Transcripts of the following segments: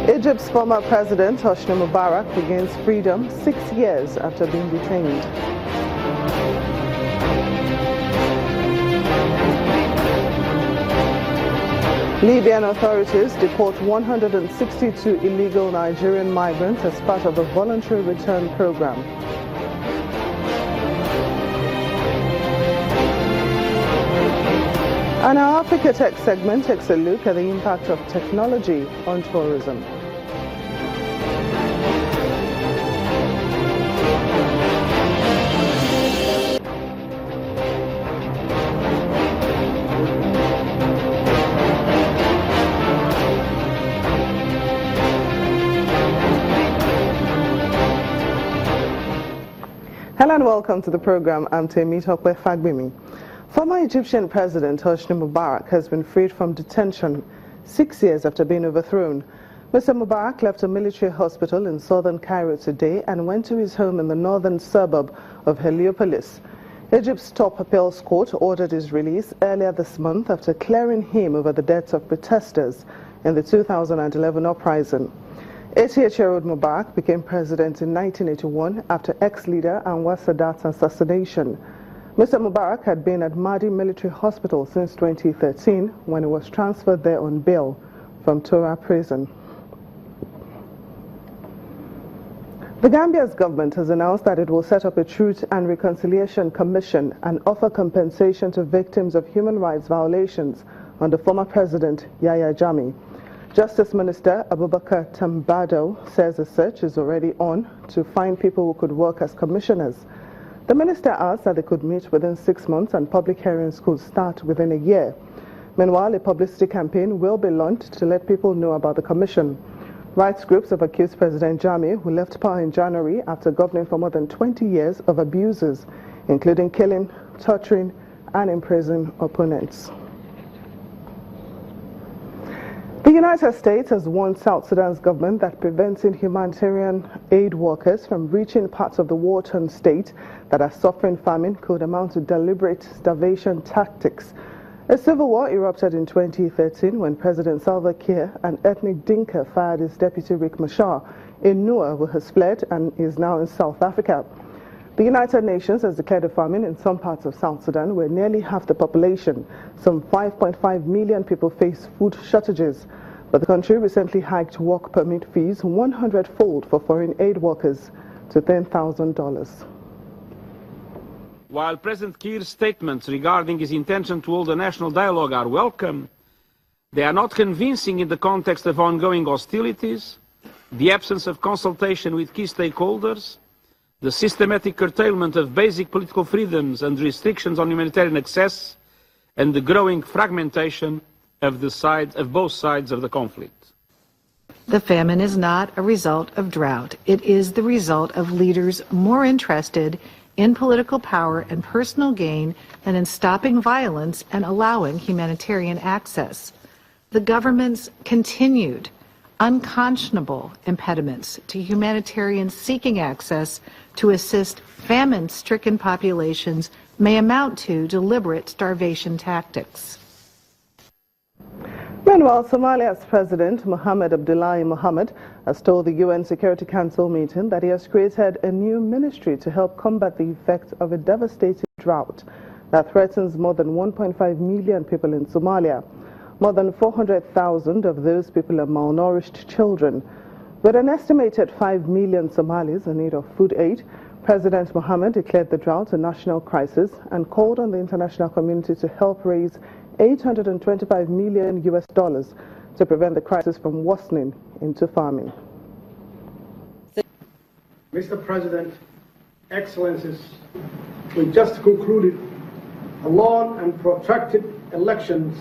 Egypt's former president, Hosni Mubarak, regains freedom 6 years after being detained. Libyan authorities deport 162 illegal Nigerian migrants as part of a voluntary return program. And our Africa Tech segment takes a look at the impact of technology on tourism. Hello and welcome to the program. I'm Temitope Fagbimi. Former Egyptian President Hosni Mubarak has been freed from detention 6 years after being overthrown. Mr. Mubarak left a military hospital in southern Cairo today and went to his home in the northern suburb of Heliopolis. Egypt's top appeals court ordered his release earlier this month after clearing him over the deaths of protesters in the 2011 uprising. 88-year-old Mubarak became president in 1981 after ex-leader Anwar Sadat's assassination. Mr. Mubarak had been at Mahdi Military Hospital since 2013 when he was transferred there on bail from Tora prison. The Gambia's government has announced that it will set up a Truth and Reconciliation Commission and offer compensation to victims of human rights violations under former President Yahya Jammeh. Justice Minister Abubakar Tambado says a search is already on to find people who could work as commissioners. The minister asked that they could meet within 6 months and public hearings could start within a year. Meanwhile, a publicity campaign will be launched to let people know about the commission. Rights groups have accused President Jammeh, who left power in January after governing for more than 20 years, of abuses, including killing, torturing, and imprisoning opponents. The United States has warned South Sudan's government that preventing humanitarian aid workers from reaching parts of the war-torn state that are suffering famine could amount to deliberate starvation tactics. A civil war erupted in 2013 when President Salva Kiir, an ethnic Dinka, fired his deputy Riek Machar in Nuer, who has fled and is now in South Africa. The United Nations has declared a famine in some parts of South Sudan where nearly half the population, some 5.5 million people, face food shortages. But the country recently hiked work permit fees 100-fold for foreign aid workers to $10,000. While President Kiir's statements regarding his intention to hold a national dialogue are welcome, they are not convincing in the context of ongoing hostilities, the absence of consultation with key stakeholders, the systematic curtailment of basic political freedoms and restrictions on humanitarian access, and the growing fragmentation of both sides of the conflict. The famine is not a result of drought. It is the result of leaders more interested in political power and personal gain than in stopping violence and allowing humanitarian access. The government's continued unconscionable impediments to humanitarians seeking access to assist famine-stricken populations may amount to deliberate starvation tactics. Meanwhile, Somalia's President Mohamed Abdullahi Mohamed has told the UN Security Council meeting that he has created a new ministry to help combat the effects of a devastating drought that threatens more than 1.5 million people in Somalia. More than 400,000 of those people are malnourished children. With an estimated 5 million Somalis in need of food aid, President Mohamed declared the drought a national crisis and called on the international community to help raise $825 million to prevent the crisis from worsening into famine. Mr. President, Excellencies, we just concluded a long and protracted elections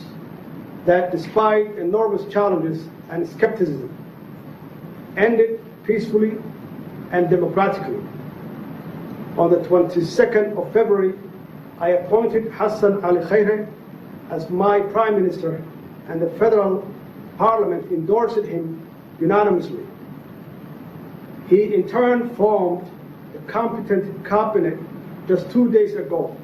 that, despite enormous challenges and skepticism, ended peacefully and democratically. On the 22nd of February, I appointed Hassan Ali Khaire as my Prime Minister, and the Federal Parliament endorsed him unanimously. He in turn formed a competent cabinet just 2 days ago.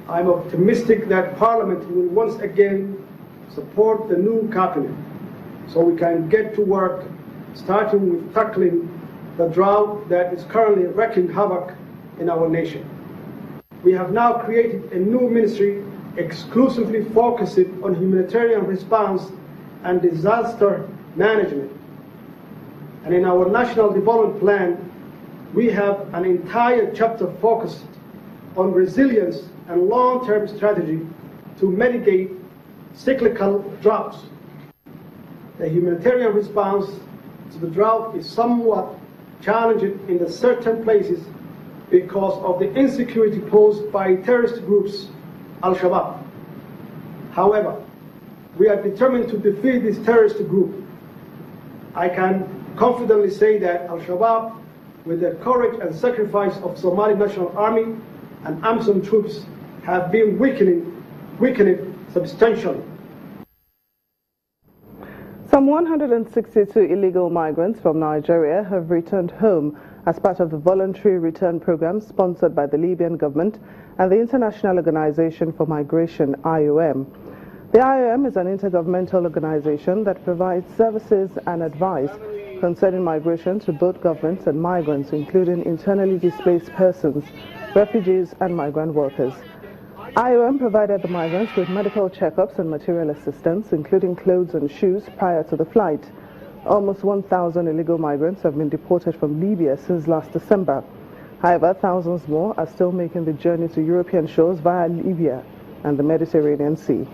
I'm optimistic that Parliament will once again support the new cabinet. so we can get to work, starting with tackling the drought that is currently wreaking havoc in our nation. We have now created a new ministry exclusively focused on humanitarian response and disaster management. And in our National Development Plan, we have an entire chapter focused on resilience and long-term strategy to mitigate cyclical droughts. The humanitarian response to the drought is somewhat challenging in the certain places because of the insecurity posed by terrorist groups, Al-Shabaab. However, we are determined to defeat this terrorist group. I can confidently say that Al-Shabaab, with the courage and sacrifice of Somali National Army and AMSOM troops, have been weakening substantially. Some 162 illegal migrants from Nigeria have returned home as part of the voluntary return program sponsored by the Libyan government and the International Organization for Migration, IOM. The IOM is an intergovernmental organization that provides services and advice concerning migration to both governments and migrants, including internally displaced persons, refugees, and migrant workers. IOM provided the migrants with medical checkups and material assistance, including clothes and shoes, prior to the flight. Almost 1,000 illegal migrants have been deported from Libya since last December. However, thousands more are still making the journey to European shores via Libya and the Mediterranean Sea.